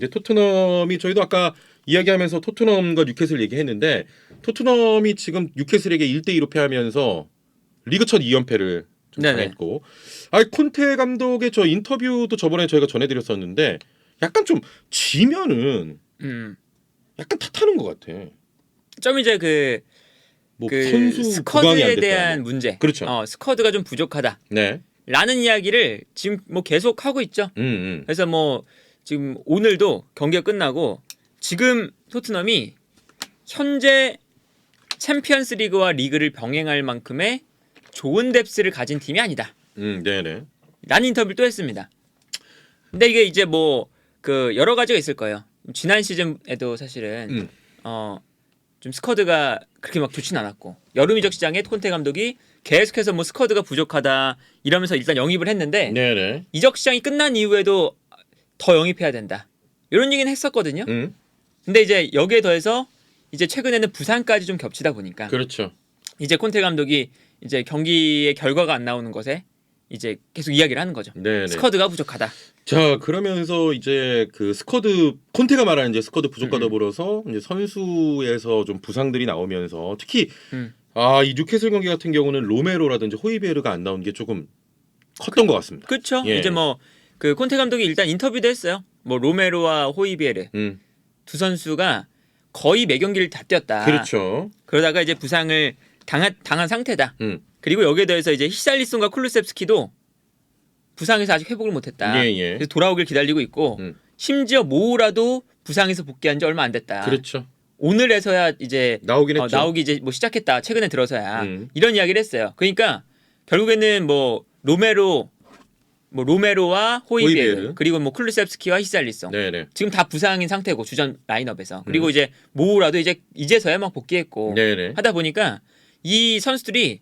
이제 토트넘이 저희도 아까 이야기하면서 토트넘과 뉴캐슬 얘기했는데 토트넘이 지금 뉴캐슬에게 1대2로 패하면서 리그 첫 2연패를 좀 네네. 당했고, 콘테 감독의 저 인터뷰도 저번에 저희가 전해드렸었는데 약간 좀 지면은 약간 탓하는 것 같아. 좀 이제 그 선수 구강이 안 스쿼드에 됐다. 대한 문제. 그렇죠. 스쿼드가 좀 부족하다. 네. 라는 이야기를 지금 뭐 계속 하고 있죠. 그래서 뭐 지금 오늘도 경기가 끝나고 지금 토트넘이 현재 챔피언스 리그와 리그를 병행할 만큼의 좋은 뎁스를 가진 팀이 아니다. 네네. 라는 인터뷰를 또 했습니다. 근데 이게 이제 뭐 그 여러 가지가 있을 거예요. 지난 시즌에도 사실은 좀 스쿼드가 그렇게 막 좋진 않았고 여름 이적 시장에 콘테 감독이 계속해서 뭐 스쿼드가 부족하다 이러면서 일단 영입을 했는데 네네. 이적 시장이 끝난 이후에도 더 영입해야 된다. 이런 얘기는 했었거든요. 근데 이제 여기에 더해서 이제 최근에는 부상까지 좀 겹치다 보니까 그렇죠. 이제 콘테 감독이 이제 경기의 결과가 안 나오는 것에 이제 계속 이야기를 하는 거죠. 네네. 스쿼드가 부족하다. 자, 그러면서 이제 그 스쿼드 콘테가 말하는 이제 스쿼드 부족과 더불어서 이제 선수에서 좀 부상들이 나오면서 특히 이 뉴캐슬 경기 같은 경우는 로메로라든지 호이베르가 안 나온 게 조금 컸던 것 같습니다. 그렇죠. 예. 이제 뭐 그 콘테 감독이 일단 인터뷰도 했어요. 뭐 로메로와 호이베르 두 선수가 거의 매 경기를 다 뛰었다. 그렇죠. 그러다가 이제 부상을 당한 상태다. 그리고 여기에 더해서 이제 히샬리송과 쿨루셉스키도 부상에서 아직 회복을 못했다. 예. 그래서 돌아오길 기다리고 있고 심지어 모우라도 부상에서 복귀한 지 얼마 안 됐다. 그렇죠. 오늘에서야 이제 나오긴 했죠. 나오기 이제 뭐 시작했다. 최근에 들어서야 이런 이야기를 했어요. 그러니까 결국에는 뭐 로메로와 호이베르 그리고 뭐 쿨루셉스키와 히샬리송 네네. 지금 다 부상인 상태고 주전 라인업에서 그리고 이제 모우라도 이제서야 막 복귀했고 네네. 하다 보니까 이 선수들이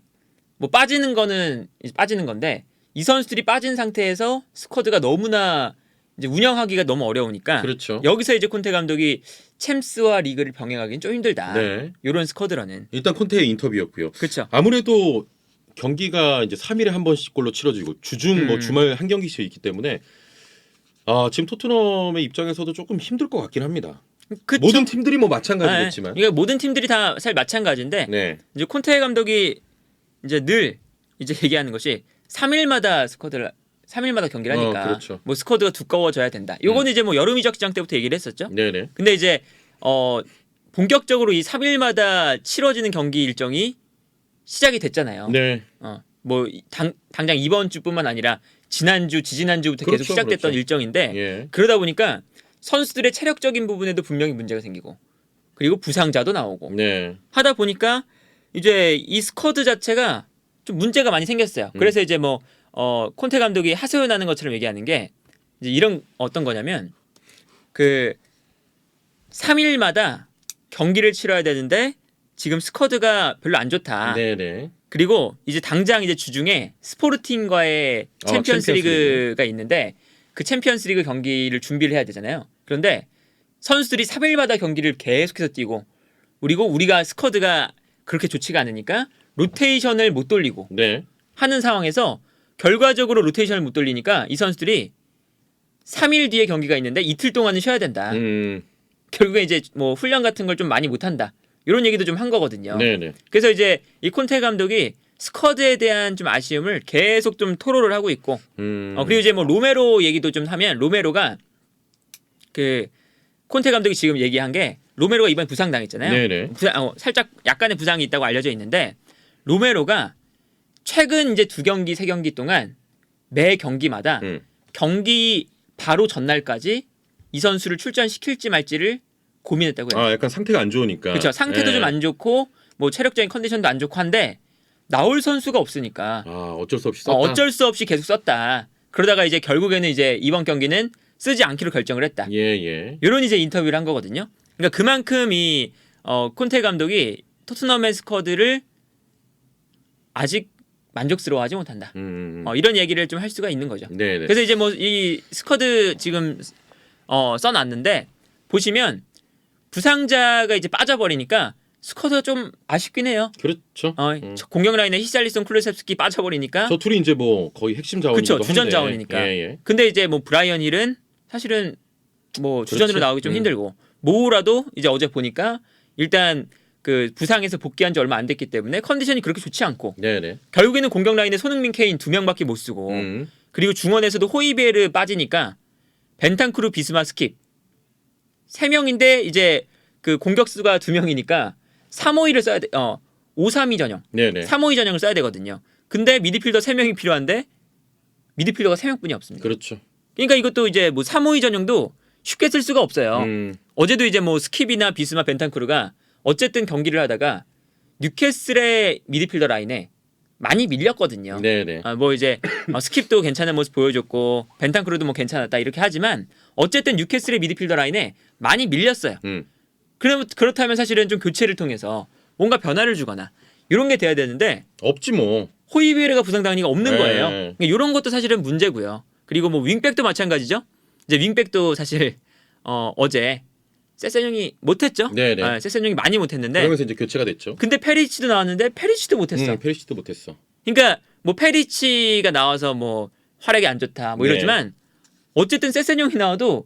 뭐 빠지는 거는 이제 빠지는 건데 이 선수들이 빠진 상태에서 스쿼드가 너무나 이제 운영하기가 너무 어려우니까 그렇죠. 여기서 이제 콘테 감독이 챔스와 리그를 병행하기는 좀 힘들다. 네. 이런 스쿼드로는 일단 콘테의 인터뷰였고요. 그렇죠. 아무래도 경기가 이제 3일에 한 번씩꼴로 치러지고 주중 뭐 주말 한 경기씩 있기 때문에 지금 토트넘의 입장에서도 조금 힘들 것 같긴 합니다. 그쵸? 모든 팀들이 뭐 마찬가지겠지만. 그러니까 모든 팀들이 다 사실 마찬가지인데 네. 이제 콘테 감독이 이제 늘 이제 얘기하는 것이 3일마다 경기를 하니까 그렇죠. 뭐 스쿼드가 두꺼워져야 된다. 요거는 이제 뭐 여름 이적 시장 때부터 얘기를 했었죠. 네네. 근데 이제 본격적으로 이 3일마다 치러지는 경기 일정이 시작이 됐잖아요. 네. 뭐 당장 이번 주뿐만 아니라 지난주, 지지난주부터 그렇죠, 계속 시작됐던 그렇죠. 일정인데 예. 그러다 보니까 선수들의 체력적인 부분에도 분명히 문제가 생기고 그리고 부상자도 나오고 네. 하다 보니까 이제 이 스쿼드 자체가 좀 문제가 많이 생겼어요. 그래서 이제 뭐 콘테 감독이 하소연하는 것처럼 얘기하는 게 이제 이런 어떤 거냐면 그 3일마다 경기를 치러야 되는데 지금 스쿼드가 별로 안 좋다. 네네. 그리고 이제 당장 이제 주중에 스포르팅과의 챔피언스 리그가 있는데 그 챔피언스 리그 경기를 준비를 해야 되잖아요. 그런데 선수들이 3일마다 경기를 계속해서 뛰고 그리고 우리가 스쿼드가 그렇게 좋지가 않으니까 로테이션을 못 돌리고 네. 하는 상황에서 결과적으로 로테이션을 못 돌리니까 이 선수들이 3일 뒤에 경기가 있는데 이틀 동안은 쉬어야 된다. 결국에 이제 뭐 훈련 같은 걸 좀 많이 못 한다. 이런 얘기도 좀 한 거거든요. 네네. 그래서 이제 이 콘테 감독이 스쿼드에 대한 좀 아쉬움을 계속 좀 토로를 하고 있고 그리고 이제 뭐 로메로 얘기도 좀 하면 로메로가 그 콘테 감독이 지금 얘기한 게 로메로가 이번에 부상 당했잖아요. 네네. 살짝 약간의 부상이 있다고 알려져 있는데 로메로가 최근 이제 2경기 3경기 동안 매 경기마다 경기 바로 전날까지 이 선수를 출전시킬지 말지를 고민했다고요. 약간 상태가 안 좋으니까. 그렇죠. 상태도 좀 안 좋고 뭐 체력적인 컨디션도 안 좋고 한데 나올 선수가 없으니까 어쩔 수 없이 썼다. 어쩔 수 없이 계속 썼다. 그러다가 이제 결국에는 이제 이번 경기는 쓰지 않기로 결정을 했다. 예. 이런 이제 인터뷰를 한 거거든요. 그러니까 그만큼 이 콘테 감독이 토트넘의 스쿼드를 아직 만족스러워하지 못한다. 이런 얘기를 좀 할 수가 있는 거죠. 네네. 그래서 이제 뭐 이 스쿼드 지금 써놨는데 보시면 부상자가 이제 빠져버리니까 스쿼드가 좀 아쉽긴 해요. 그렇죠. 공격 라인에 히샬리송 쿨루셉스키 빠져버리니까. 저 둘이 이제 뭐 거의 핵심 자원이기도 그렇죠. 주전 한데. 자원이니까. 예. 근데 이제 뭐 브라이언 힐은 사실은 뭐 주전으로 그렇지. 나오기 좀 힘들고 모우라도 이제 어제 보니까 일단 그 부상에서 복귀한 지 얼마 안 됐기 때문에 컨디션이 그렇게 좋지 않고 네네. 결국에는 공격 라인에 손흥민, 케인 2명밖에 못 쓰고 그리고 중원에서도 호이베르 빠지니까 벤탄쿠르, 비스마, 스킵 3명인데 이제 그 공격수가 2명이니까 352를 써야 돼. 532 전형. 네네. 352 전형을 써야 되거든요. 근데 미드필더 3명이 필요한데 미드필더가 3명뿐이 없습니다. 그렇죠. 그러니까 이것도 이제 뭐 352 전형도 쉽게 쓸 수가 없어요. 어제도 이제 뭐 스킵이나 비스마, 벤탄쿠르가 어쨌든 경기를 하다가 뉴캐슬의 미드필더 라인에 많이 밀렸거든요. 네네. 뭐 이제 스킵도 괜찮은 모습 보여줬고 벤탄크루도 뭐 괜찮았다 이렇게 하지만 어쨌든 뉴캐슬의 미드필더 라인에 많이 밀렸어요. 그렇다면 사실은 좀 교체를 통해서 뭔가 변화를 주거나 이런 게 돼야 되는데 없지 뭐. 호이비에르가 부상당한 이가 없는 네. 거예요. 그러니까 이런 것도 사실은 문제고요. 그리고 뭐 윙백도 마찬가지죠. 이제 윙백도 사실 어제 세세뇽이 못했죠. 네네. 세세뇽이 많이 못했는데 그러면서 이제 교체가 됐죠. 근데 페리치도 나왔는데 페리치도 못했어. 페리시도 못했어. 그러니까 뭐 페리치가 나와서 뭐 활약이 안 좋다 뭐 이러지만 어쨌든 세세뇽이 나와도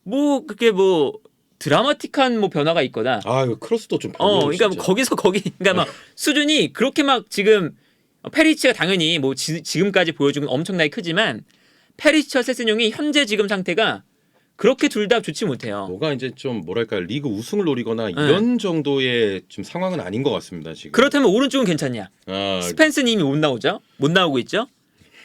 뭐 그렇게 뭐 드라마틱한 뭐 변화가 있거나 아 이거 크로스도 좀 별로. 그러니까 뭐 거기서 거기 그러니까 막 수준이 그렇게 막 지금 페리치가 당연히 뭐 지금까지 보여준 건 엄청나게 크지만 페리치와 세세뇽이 현재 지금 상태가 그렇게 둘 다 좋지 못해요. 뭐가 이제 좀 뭐랄까 리그 우승을 노리거나 이런 정도의 좀 상황은 아닌 것 같습니다 지금. 그렇다면 오른쪽은 괜찮냐? 스펜스는 이미 못 나오죠. 못 나오고 있죠.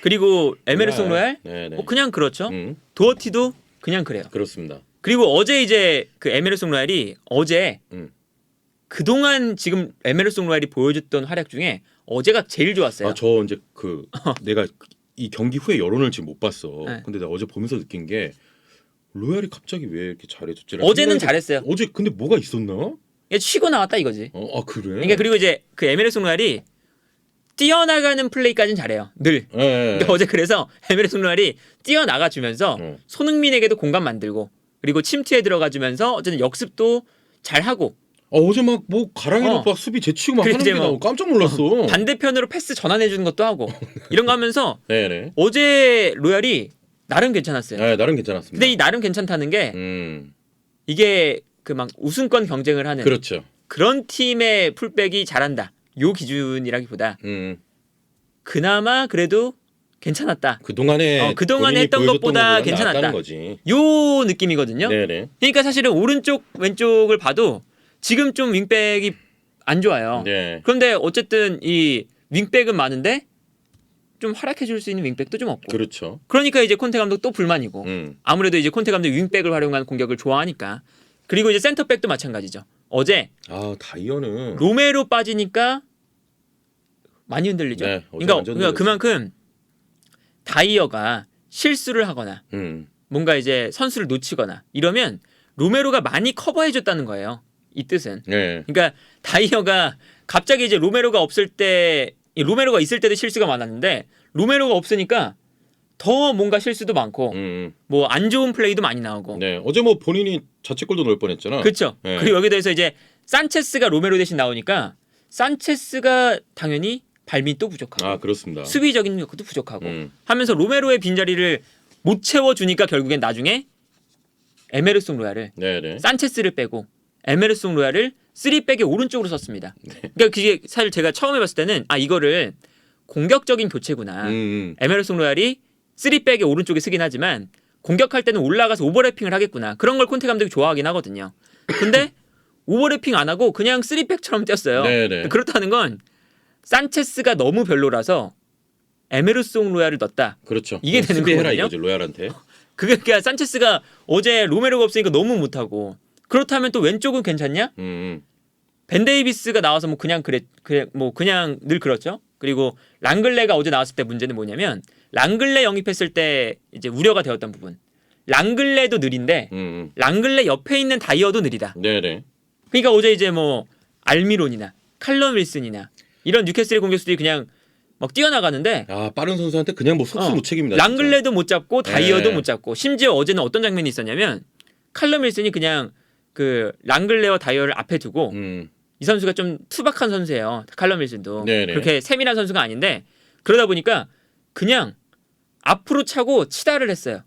그리고 에메르송 로얄 뭐 그냥 그렇죠. 도어티도 그냥 그래요. 그렇습니다. 그리고 어제 이제 그 에메르송 로얄이 어제 그동안 지금 에메르송 로얄이 보여줬던 활약 중에 어제가 제일 좋았어요. 저 이제 내가 이 경기 후에 여론을 지금 못 봤어. 네. 근데 내가 어제 보면서 느낀 게 로얄이 갑자기 왜 이렇게 잘해줬지? 어제는 잘했어요. 어제 근데 뭐가 있었나? 쉬고 나왔다 이거지. 그래? 그러니까 그리고 이제 그 에메르송 로얄이 뛰어나가는 플레이까지는 잘해요. 늘. 그러니까 어제 그래서 에메르송 로얄이 뛰어나가 주면서 손흥민에게도 공간 만들고 그리고 침투에 들어가 주면서 어쨌든 역습도 잘하고 어제 막 뭐 가랑이 오빠 수비 제치고 막 하는 게 나고 깜짝 놀랐어. 반대편으로 패스 전환해 주는 것도 하고 이런 거 하면서 네네. 어제 로얄이 나름 괜찮았어요. 네, 나름 괜찮았습니다. 근데 이 나름 괜찮다는 게 이게 그 막 우승권 경쟁을 하는 그렇죠. 그런 팀의 풀백이 잘한다. 요 기준이라기보다 그나마 그래도 괜찮았다. 그동안에 했던 것보다 괜찮았다. 거지. 요 느낌이거든요. 네네. 그러니까 사실은 오른쪽 왼쪽을 봐도 지금 좀 윙백이 안 좋아요. 네. 그런데 어쨌든 이 윙백은 많은데 좀 활약해 줄 수 있는 윙백도 좀 없고. 그렇죠. 그러니까 이제 콘테 감독 또 불만이고. 아무래도 이제 콘테 감독 윙백을 활용한 공격을 좋아하니까. 그리고 이제 센터백도 마찬가지죠. 어제 다이어는 로메로 빠지니까 많이 흔들리죠. 네, 그러니까 그만큼 다이어가 실수를 하거나 뭔가 이제 선수를 놓치거나 이러면 로메로가 많이 커버해 줬다는 거예요. 이 뜻은. 네. 그러니까 다이어가 갑자기 이제 로메로가 없을 때 로메로가 있을 때도 실수가 많았는데 로메로가 없으니까 더 뭔가 실수도 많고 뭐 안 좋은 플레이도 많이 나오고. 네. 어제 뭐 본인이 자책골도 넣을 뻔했잖아. 그렇죠. 네. 그리고 여기 대해서 이제 산체스가 로메로 대신 나오니까 산체스가 당연히 발밑 또 부족하고. 그렇습니다. 수비적인 것도 부족하고 하면서 로메로의 빈자리를 못 채워주니까 결국엔 나중에 에메르송 로얄을 네네. 산체스를 빼고 에메르송 로얄을 3백의 오른쪽으로 썼습니다. 그러니까 그게 사실 제가 처음 해봤을 때는 이거를 공격적인 교체구나. 에메르송 로얄이 3백의 오른쪽에 쓰긴 하지만 공격할 때는 올라가서 오버래핑을 하겠구나. 그런 걸 콘테 감독이 좋아하긴 하거든요. 근데 오버래핑 안 하고 그냥 3백처럼 뛰었어요. 네네. 그렇다는 건 산체스가 너무 별로라서 에메르송 로얄을 넣었다. 그렇죠. 이게 되는 수비해라 거거든요. 이거죠 로얄한테. 그게 그러니까 산체스가 어제 로메로가 없으니까 너무 못하고 그렇다면 또 왼쪽은 괜찮냐? 벤 데이비스가 나와서 뭐 그냥 그래 뭐 그냥 늘 그렇죠. 그리고 랑글레가 어제 나왔을 때 문제는 뭐냐면 랑글레 영입했을 때 이제 우려가 되었던 부분. 랑글레도 느린데 랑글레 옆에 있는 다이어도 느리다. 네네. 그러니까 어제 이제 뭐 알미론이나 칼럼 윌슨이나 이런 뉴캐슬의 공격수들이 그냥 막 뛰어나가는데 빠른 선수한테 그냥 뭐 속수 무책입니다. 랑글레도 못 잡고 다이어도 네. 못 잡고 심지어 어제는 어떤 장면이 있었냐면 칼럼 윌슨이 그냥 그 랑글레와 다이어를 앞에 두고 이 선수가 좀 투박한 선수예요. 칼럼 윌슨도 네네. 그렇게 세밀한 선수가 아닌데 그러다 보니까 그냥 앞으로 차고 치다를 했어요.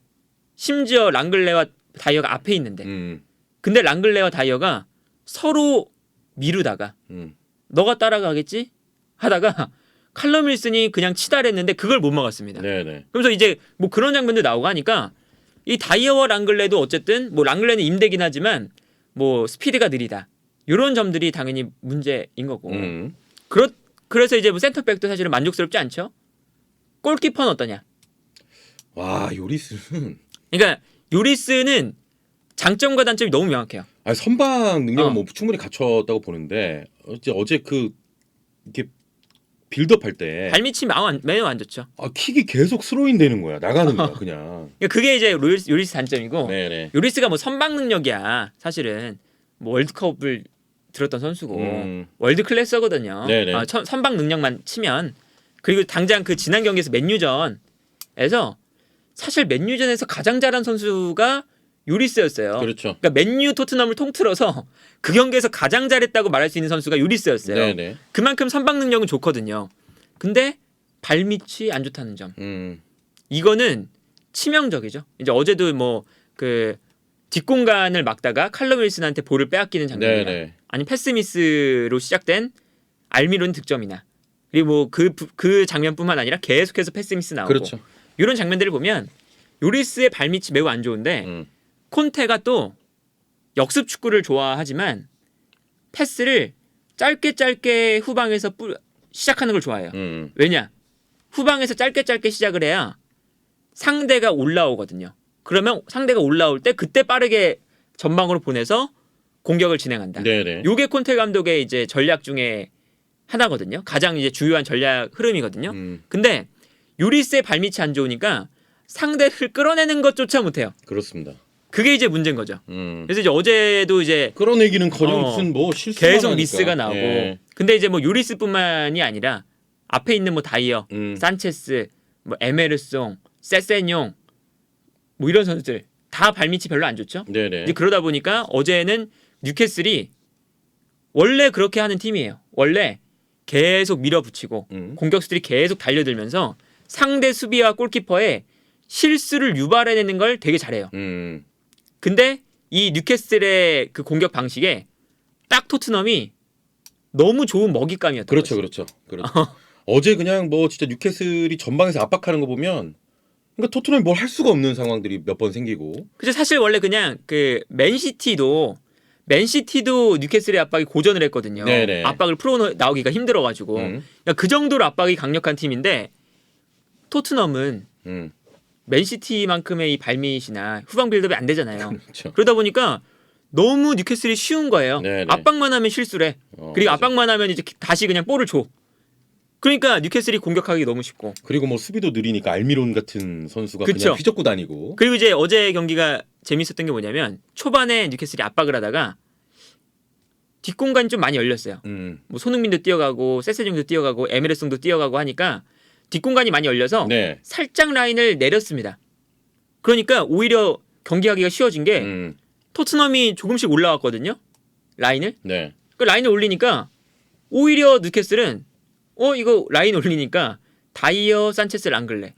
심지어 랑글레와 다이어가 앞에 있는데 음. 근데 랑글레와 다이어가 서로 미루다가 너가 따라가겠지 하다가 칼럼 윌슨이 그냥 치달했는데 그걸 못 막았습니다. 네네. 그래서 이제 뭐 그런 장면도 나오고 하니까 이 다이어와 랑글레도 어쨌든 뭐 랑글레는 임대긴 하지만 뭐 스피드가 느리다 이런 점들이 당연히 문제인 거고 그래서 이제 뭐 센터백도 사실은 만족스럽지 않죠. 골키퍼는 어떠냐? 와 요리스는 그러니까 요리스는 장점과 단점이 너무 명확해요. 아니, 선방 능력은 어. 뭐 충분히 갖췄다고 보는데 어제 그 이렇게 빌드업 할 때 발밑이 매우 안 좋죠. 킥이 계속 스로인 되는 거야. 나가는 거야 그냥. 그러니까 그게 이제 요리스 단점이고 네네. 요리스가 뭐 선방 능력이야. 사실은 뭐 월드컵을 들었던 선수고 월드 클래스거든요. 네네. 선방 능력만 치면 그리고 당장 그 지난 경기에서 맨유전에서 사실 맨유전에서 가장 잘한 선수가 요리스였어요. 그렇죠. 그러니까 맨유 토트넘을 통틀어서 그 경기에서 가장 잘했다고 말할 수 있는 선수가 요리스였어요. 네네. 그만큼 선방 능력은 좋거든요. 근데 발밑이 안 좋다는 점. 이거는 치명적이죠. 이제 어제도 뭐 그 뒷공간을 막다가 칼럼 윌슨한테 볼을 빼앗기는 장면이나 네네. 아니 패스미스로 시작된 알미론 득점이나 그리고 그 장면뿐만 아니라 계속해서 패스미스 나오고 그렇죠. 이런 장면들을 보면 요리스의 발밑이 매우 안 좋은데 콘테가 또 역습 축구를 좋아하지만 패스를 짧게 후방에서 시작하는 걸 좋아해요. 왜냐? 후방에서 짧게 시작을 해야 상대가 올라오거든요. 그러면 상대가 올라올 때 그때 빠르게 전방으로 보내서 공격을 진행한다. 네네. 요게 콘테 감독의 이제 전략 중에 하나거든요. 가장 이제 주요한 전략 흐름이거든요. 근데 요리스의 발밑이 안 좋으니까 상대를 끌어내는 것조차 못해요. 그렇습니다. 그게 이제 문제인 거죠. 그래서 이제 어제도 이제 끌어내기는커녕 무슨 뭐 실수 계속 미스가 나오고. 예. 근데 이제 뭐 요리스뿐만이 아니라 앞에 있는 뭐 다이어, 산체스, 뭐 에메르송, 세세뇽 뭐 이런 선수들 다 발밑이 별로 안 좋죠. 네네. 이제 그러다 보니까 어제는 뉴캐슬이 원래 그렇게 하는 팀이에요. 원래 계속 밀어붙이고 공격수들이 계속 달려들면서 상대 수비와 골키퍼의 실수를 유발해내는 걸 되게 잘해요. 근데 이 뉴캐슬의 그 공격 방식에 딱 토트넘이 너무 좋은 먹잇감이었던 그렇죠, 거지. 그렇죠. 어제 그냥 뭐 진짜 뉴캐슬이 전방에서 압박하는 거 보면 그러니까 토트넘이 뭘 할 수가 없는 상황들이 몇 번 생기고. 그래서 사실 원래 그냥 그 맨시티도 뉴캐슬의 압박이 고전을 했거든요. 네네. 압박을 풀어 나오기가 힘들어가지고 그러니까 그 정도로 압박이 강력한 팀인데 토트넘은 맨시티만큼의 이 발밑이나 후방 빌드업이 안 되잖아요. 그렇죠. 그러다 보니까 너무 뉴캐슬이 쉬운 거예요. 네네. 압박만 하면 실수래. 그리고 맞아. 압박만 하면 이제 다시 그냥 볼을 줘. 그러니까 뉴캐슬이 공격하기 너무 쉽고. 그리고 뭐 수비도 느리니까 알미론 같은 선수가 그쵸. 그냥 휘젓고 다니고. 그리고 이제 어제 경기가 재밌었던 게 뭐냐면 초반에 뉴캐슬이 압박을 하다가 뒷공간이 좀 많이 열렸어요. 뭐 손흥민도 뛰어가고 세세뇽도 뛰어가고 에메르송도 뛰어가고 하니까 뒷공간이 많이 열려서 네. 살짝 라인을 내렸습니다. 그러니까 오히려 경기하기가 쉬워진 게 토트넘이 조금씩 올라왔거든요. 라인을. 네. 그 라인을 올리니까 오히려 뉴캐슬은 이거 라인 올리니까 다이어, 산체스, 랑글레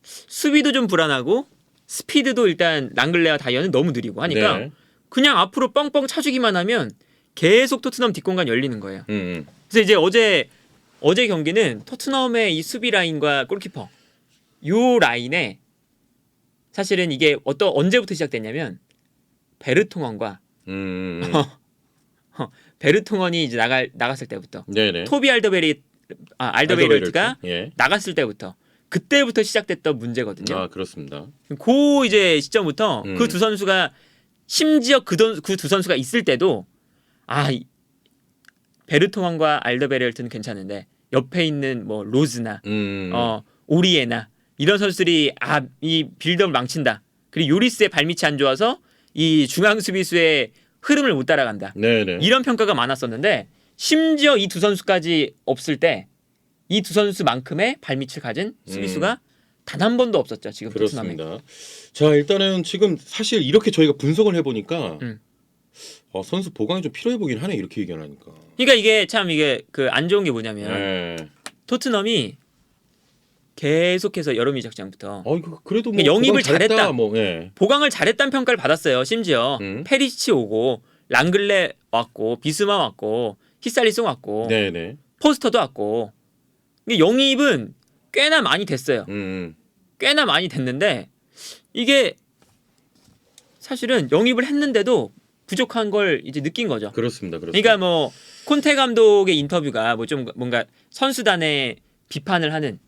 수비도 좀 불안하고 스피드도 일단 랑글레와 다이어는 너무 느리고 하니까 네. 그냥 앞으로 뻥뻥 차주기만 하면 계속 토트넘 뒷공간 열리는 거예요. 그래서 이제 어제 경기는 토트넘의 이 수비 라인과 골키퍼 요 라인에 사실은 이게 언제부터 시작됐냐면 베르통원과 베르통원이 이제 나갔을 때부터 네네. 토비 알더베이럴트가 예. 나갔을 때부터 그때부터 시작됐던 문제거든요. 아 그렇습니다. 그 이제 시점부터 그 두 선수가 심지어 그 두 선수가 있을 때도 베르통원과 알더베이럴트는 괜찮은데 옆에 있는 뭐 로즈나 오리에나 이런 선수들이 이 빌드업을 망친다. 그리고 요리스의 발밑이 안 좋아서 이 중앙 수비수의 흐름을 못 따라간다. 네네. 이런 평가가 많았었는데 심지어 이 두 선수까지 없을 때 이 두 선수만큼의 발밑을 가진 수비수가 단 한 번도 없었죠. 지금 토트넘에. 그렇습니다. 자 일단은 지금 사실 이렇게 저희가 분석을 해보니까 선수 보강이 좀 필요해 보긴 하네 이렇게 얘기하니까. 그러니까 이게 참 그 안 좋은 게 뭐냐면 네. 토트넘이 계속해서 여름 이적장부터 이거 그래도 뭐 그러니까 영입을 보강 잘했다. 뭐 예. 보강을 잘했다는 평가를 받았어요. 심지어 페리시치 오고 랑글레 왔고 비스마 왔고 히살리송 왔고 네네. 포스터도 왔고 이게 영입은 꽤나 많이 됐어요. 꽤나 많이 됐는데 이게 사실은 영입을 했는데도 부족한 걸 이제 느낀 거죠. 그렇습니다. 그러니까 뭐 콘테 감독의 인터뷰가 뭐 좀 뭔가 선수단의 비판을 하는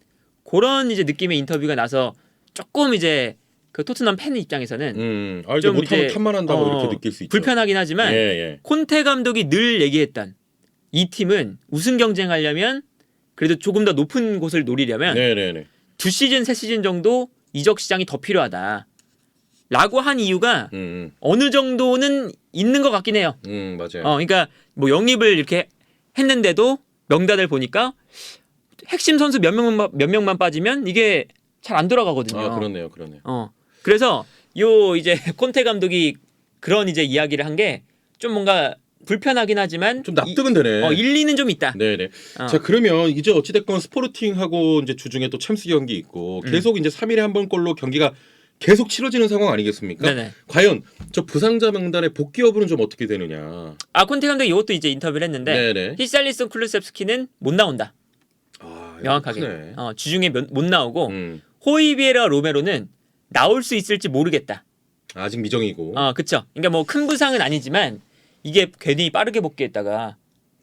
그런 이제 느낌의 인터뷰가 나서 조금 이제 그 토트넘 팬 입장에서는 이제 좀 못하면 이제 탓만 한다고 이렇게 느낄 수 있죠. 불편하긴 하지만 예. 콘테 감독이 늘 얘기했던 이 팀은 우승 경쟁하려면 그래도 조금 더 높은 곳을 노리려면 네네네. 2시즌 3시즌 정도 이적 시장이 더 필요하다. 라고 한 이유가 어느 정도는 있는 것 같긴 해요. 맞아요. 그러니까 뭐 영입을 이렇게 했는데도 명단을 보니까 핵심 선수 몇 명만 빠지면 이게 잘 안 돌아가거든요. 그러네요. 그래서 요 이제 콘테 감독이 그런 이제 이야기를 한 게 좀 뭔가 불편하긴 하지만 좀 납득은 되네. 일리는 좀 있다. 네네. 자 그러면 이제 어찌됐건 스포르팅하고 이제 주중에 또 챔스 경기 있고 계속 이제 3일에 한 번꼴로 경기가 계속 치러지는 상황 아니겠습니까? 네네. 과연 저 부상자 명단의 복귀 여부는 좀 어떻게 되느냐? 콘테 감독이 이것도 이제 인터뷰를 했는데 네네. 히살리슨 쿨루셉스키는 못 나온다. 명확하게. 크네. 주중에 못 나오고 음. 호이비에라 로메로는 나올 수 있을지 모르겠다. 아직 미정이고. 그쵸. 그러니까 뭐 큰 부상은 아니지만 이게 괜히 빠르게 복귀했다가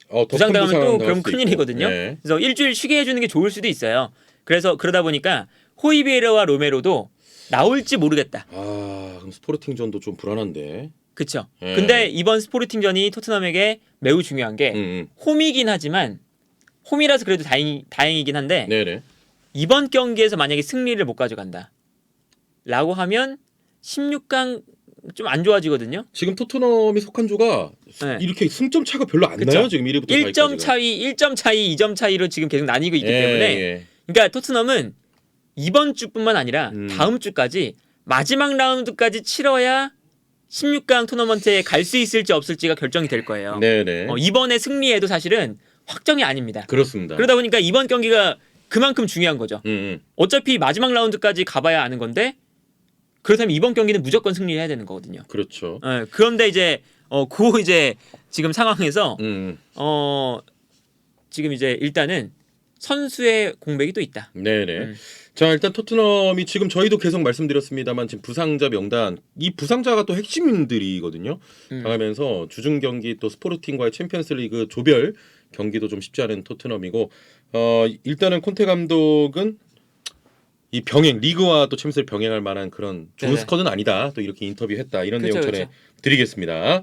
더 부상당하면 큰 또 부상 그럼 나올 수도 큰일이거든요. 있고. 네. 그래서 일주일 쉬게 해주는 게 좋을 수도 있어요. 그래서 그러다 보니까 호이비에라와 로메로도 나올지 모르겠다. 그럼 스포르팅전도 좀 불안한데. 그쵸. 네. 근데 이번 스포르팅전이 토트넘에게 매우 중요한 게 홈이긴 하지만 홈이라서 그래도 다행이긴 한데 네네. 이번 경기에서 만약에 승리를 못 가져간다. 라고 하면 16강 좀 안 좋아지거든요. 지금 토트넘이 속한 조가 네. 이렇게 승점 차가 별로 안 나요. 지금 1위부터 1점 차이, 1점 차이, 2점 차이로 지금 계속 나뉘고 있기 때문에 그러니까 토트넘은 이번 주뿐만 아니라 다음 주까지 마지막 라운드까지 치러야 16강 토너먼트에 갈 수 있을지 없을지가 결정이 될 거예요. 네네. 이번에 승리해도 사실은 확정이 아닙니다. 그렇습니다. 그러다 보니까 이번 경기가 그만큼 중요한 거죠. 어차피 마지막 라운드까지 가봐야 아는 건데 그렇다면 이번 경기는 무조건 승리해야 되는 거거든요. 그렇죠. 그런데 이제 이제 지금 상황에서 지금 이제 일단은 선수의 공백이 또 있다. 네네. 자 일단 토트넘이 지금 저희도 계속 말씀드렸습니다만 지금 부상자 명단 이 부상자가 또 핵심들이거든요. 당하면서 주중 경기 또 스포르팅과의 챔피언스리그 조별 경기도 좀 쉽지 않은 토트넘이고 일단은 콘테 감독은 이 병행 리그와 또 챔스를 병행할 만한 그런 좋은 스쿼드는 아니다. 또 이렇게 인터뷰했다. 이런 내용 전해 드리겠습니다.